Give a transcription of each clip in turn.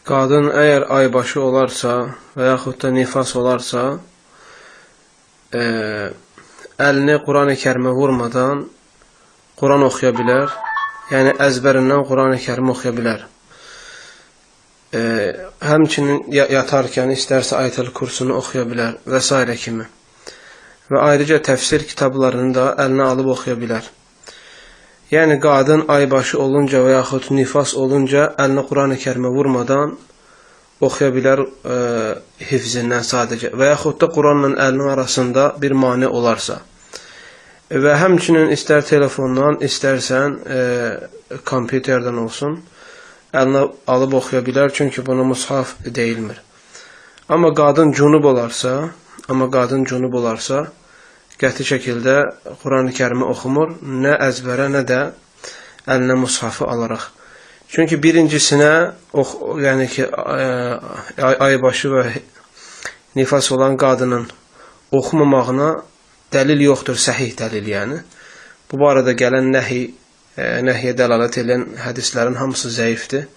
Qadın əgər aybaşı olarsa və yaxud da nifas olarsa, əlini Quran-ı Kərimə vurmadan Quran oxuya bilər. Yəni əzbərindən Quran-ı Kərimi oxuya bilər. Həmçinin yatarkən istərsə Ayətəl Kursunu oxuya bilər və s. kimi. Və ayrıca təfsir kitablarını da əlinə alıb oxuya bilər. Yəni qadın aybaşı olunca və yaxud nifas olunca əlinə Quran-ı Kərimə vurmadan oxuya bilər hifzindən sadəcə. Və yaxud da Quranla əlinin arasında bir mane olarsa. Və həmçinin istər telefondan, istərsən kompüterdən olsun, əlinə alıb oxuya bilər, çünki buna mushaf deyilmir. Amma qadın cünub olarsa, qəti şəkildə Quran-ı Kərimi oxumur, nə əzbərə, nə də əlinə mushafı alaraq. Çünki birincisinə, yəni ki, aybaşı və nifas olan qadının oxumamağına dəlil yoxdur, səhih dəlil yəni. Bu barədə gələn nəhyə dəlalət edən hədislərin hamısı zəifdir.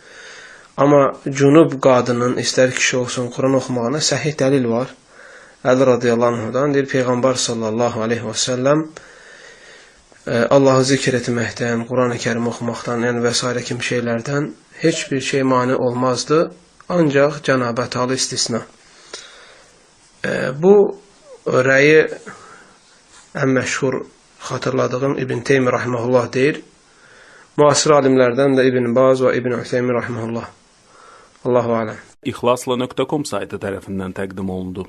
Amma cünub qadının, istər kişi olsun, Quran oxumağına səhih dəlil var. Əli radiyallahu anhudan deyir, Peyğəmbər sallallahu aleyhi və səlləm Allahı zikr etməkdən, Quran-ı Kərim oxumaqdan, yəni və s. kimi şeylərdən heç bir şey mane olmazdı, ancaq cənabət halı istisna. Bu rəyi ən məşhur xatırladığım İbn Teymi rahimehullah deyir. Müasir alimlərdən də İbn Baz və İbn Üseymin rahimehullah. Allahu aləm. İxlasla.com saytı tərəfindən təqdim olundu.